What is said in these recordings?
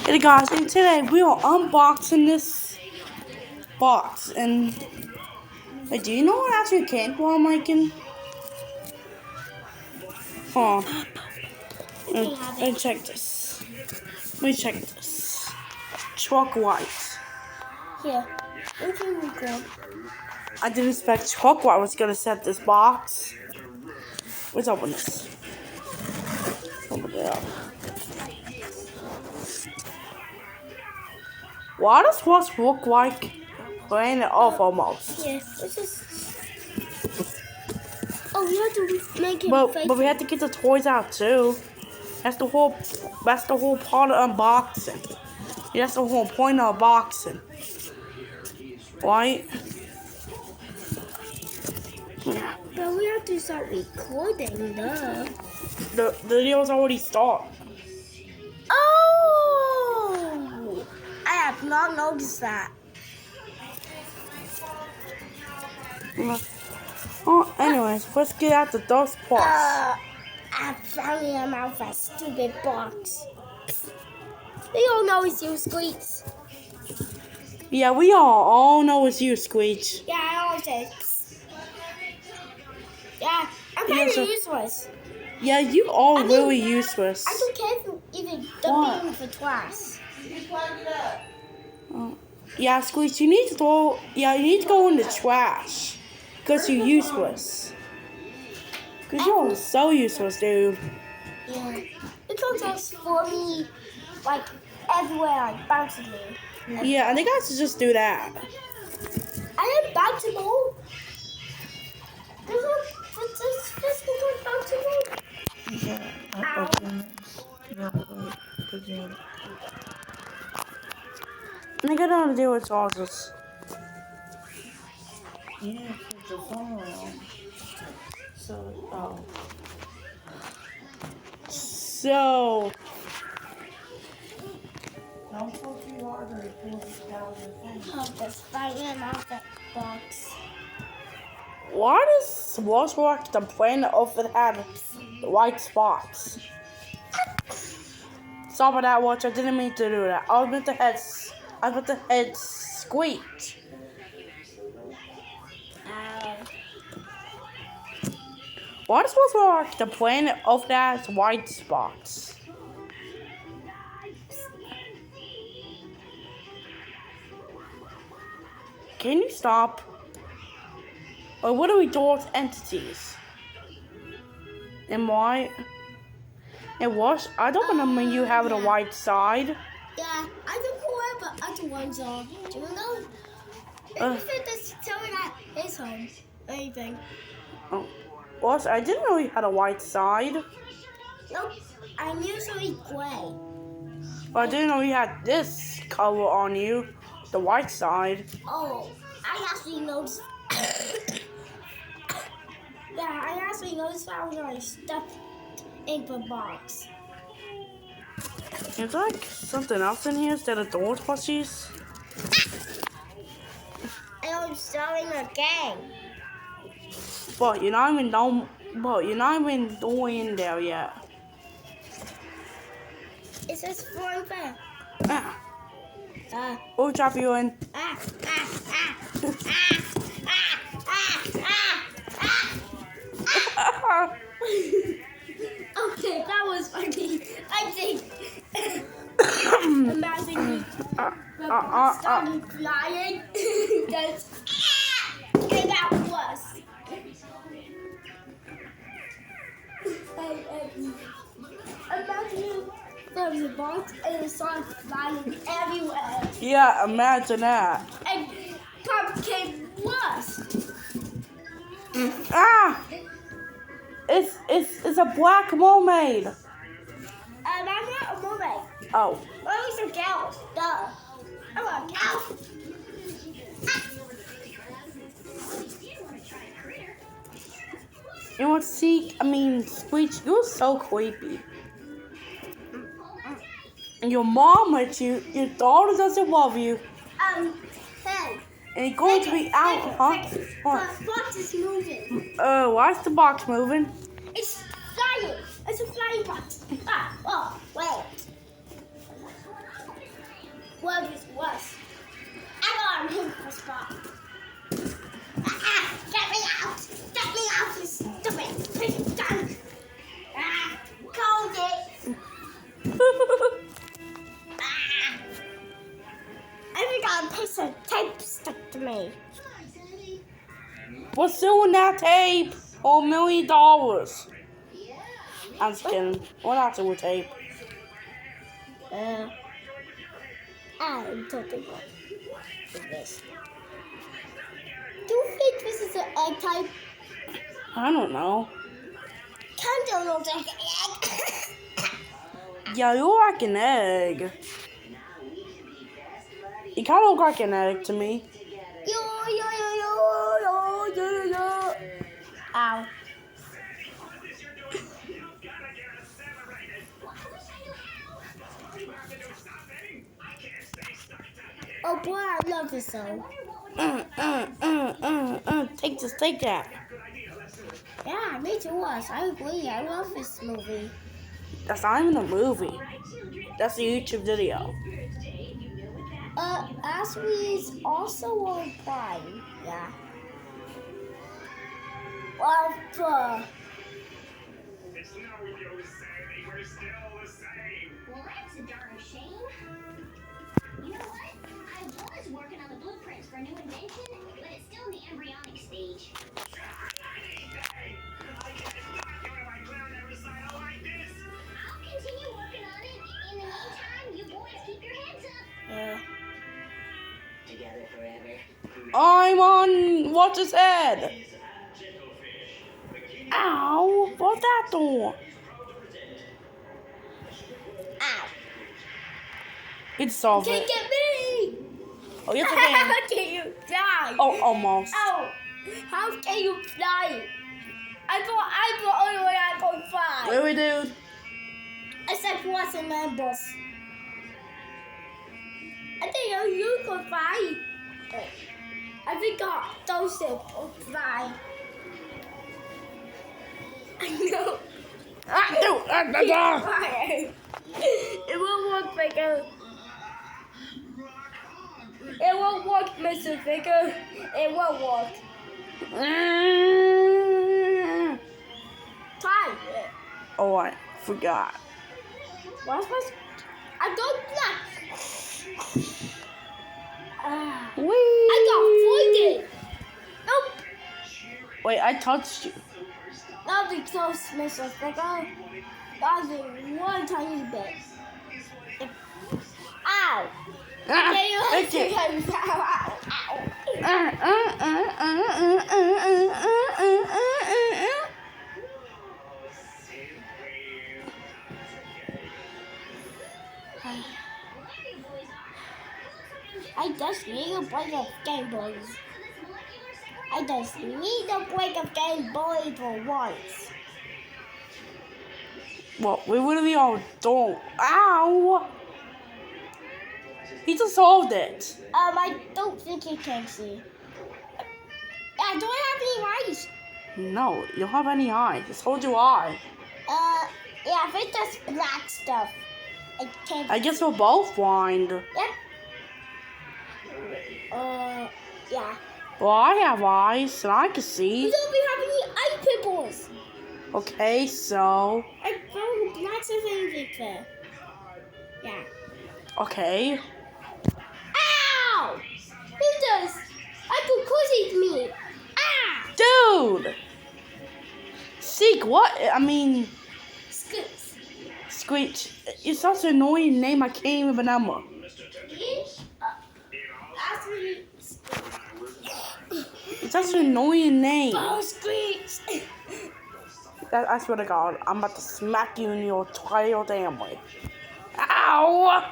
Hey guys, and today we are unboxing this box. And wait, do you know what actually came while I'm making? Hold on. And check this. Let me check this. Chalk white. Here, we can record. I didn't expect Chalk white was gonna set this box. Let's open this. Open it up. Why does what look like playing it off almost? Yes, this is. Oh, we have to make it. But we have to get the toys out too. That's the whole part of unboxing. That's the whole point of unboxing. Right? Yeah. But we have to start recording, duh. The video's already started. Oh! I have not noticed that. Oh, anyways, let's get out the dust parts. I found in my mouth that stupid box. We all know it's you, Squeaks. Yeah, we all know it's you, Squeech. Yeah, I always say. Yeah, I'm kind of useless. Yeah, you are really useless. I don't care if you even dump me for twice. Yeah, Squeech, you need to go in the trash. Because you're useless. Because you're so useless, dude. Yeah. Because that's for me, like, everywhere, like, bouncing me. Yeah, I think I should just do that. I am bounceable. This is bounceable. Yeah, I'll open it. No, because you I think I don't want to deal with sauces. yeah, put the phone around. So, Don't put too hard or it pulls down your phone. Oh, the Spider-Man outfit box. why does Walsworth the planet often have white spots? Stop with that, Watch. I didn't mean to do that. I was meant to head squeak. Why does Walsworth the planet often has white spots? Can you stop? Or what do we do with entities? And why? And what? I don't remember you having a white side. Yeah, I don't know where the other ones are. Do you know? If it is telling that his home, anything. Oh, what? I didn't know you had a white side. Nope, I'm usually gray. But I didn't know you had this color on you, the white side. Oh, I actually noticed. Yeah, I actually noticed that when I stuffed in the box. Is there like something else in here instead of those plushies? I'm starting a game. But you're not even done. But you're not even doing there yet. It says flying fair. We'll drop you in. Okay, that was funny. I think. Imagine me starting flying. And that was. Imagine you from the box and it started flying everywhere. Yeah, imagine that. And Pop came worse. It's a black mermaid. I'm not a mermaid. Oh. Mermaids are cows. Duh. I'm a cow. You want to see? Squeech, you're so creepy. And your mom hates you. Your daughter doesn't love you. Hey. And you're going to be out, huh? What? The box is moving. Why is the box moving? It's flying. It's a flying box. Oh, wait. Just a tape stuck to me. What's doing that tape? Oh, $1 million. I'm just kidding. We're not doing tape. I'm talking about this. Do you think this is an egg type? I don't know. Kind of looks like an egg. Yeah, you look like an egg. You kind of look like an egg to me. Yo. Ow. Oh boy, I love this song. Take that. Yeah, me too. I agree. I love this movie. That's not even a movie. That's a YouTube video. Ashley is also on Prime. Yeah. Well, Well, that's a darn shame. You know what? I was working on the blueprints for a new invention, but it's still in the embryonic stage. I'll continue working on it. In the meantime, you boys keep your heads up. Together forever. I'm on what's his head? Ow! What's that door? ow. It's solved Can't it. get me! Oh, yes, I can. How can you fly? Oh, almost. Ow! How can you fly? I thought only way I can fly. Really, dude? Except what's in my bus. I think you can fly. I think those can fly. I know. Dude, It won't work, Baker. It won't work, Mr. Baker. It won't work. Try it. Oh, I forgot. What's my... I don't like... Whee! I got voided. Nope. Wait, I touched you. Not be close, Mr. Baker. That was one tiny bit. Ow. Okay, you have Thank you. Ow, ow. I just need a break of Game Boys. I just need a break of Game Boys for once. Well, we really all don't. Ow! He just solved it. I don't think you can see. I don't have any eyes. No, you don't have any eyes. Just hold your eye. Yeah, I think that's black stuff. I can't. I guess we're both blind. Yep. Yeah. Well, I have eyes and I can You see. don't have any eye pimples. Okay, so. I found lots of anything there. Yeah. Okay. Ow! Who does? I could pussy me. Ah! Dude! Seek, what? I mean, Scoots. Screech. It's such an annoying name, I can't even remember. Actually, It's such an annoying name. oh, Screech. I swear to God, I'm about to smack you in your tail family. Ow!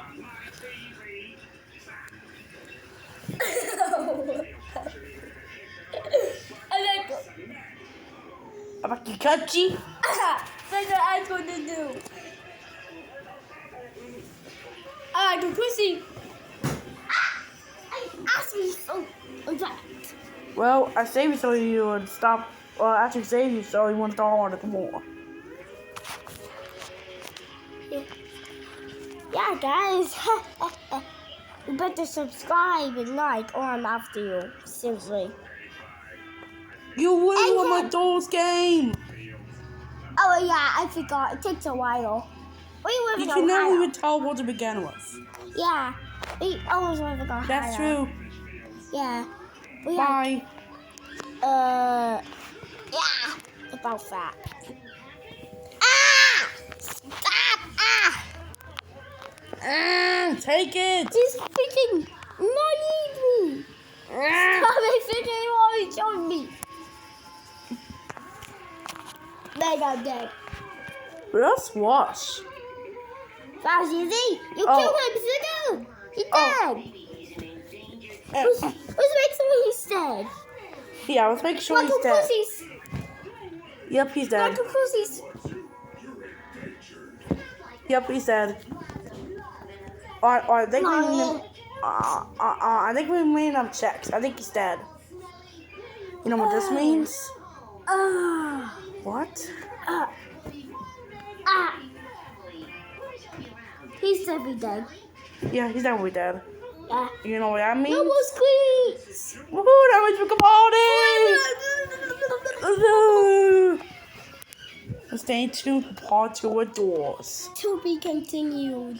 I like it. I'm about to cut you. That's what I'm going to do. I like a pussy. I asked me so that. Well, I saved you so you would stop. Well, I actually saved you so you wouldn't start on it more. Yeah, guys. You better subscribe and like, or I'm after you. Seriously. You win And with my then- dolls game. Oh yeah, I forgot. It takes a while. We live You in can never Ohio. even tell what to begin with. Yeah, we always live in Ohio. That's true. Yeah. We Bye. yeah. About that. Ah! Stop! Ah! Take it. He's freaking not eating. Stop it! Freaking always on me. Then I'm dead. Let's wash. That's easy. You Oh. killed him, Zuko. He's Oh. dead. Let's make sure he's dead. Yeah, let's make sure he's dead. Yep, he's dead. Michael Pussy's. Yep, he's dead. I think I think we made enough checks. I think he's dead. You know what this means? What? He's definitely dead. Yeah, he's definitely dead. Yeah. You know what that means? No more squeaks. Woohoo! That means we can party! Stay tuned for part 2 of Doors. To be continued.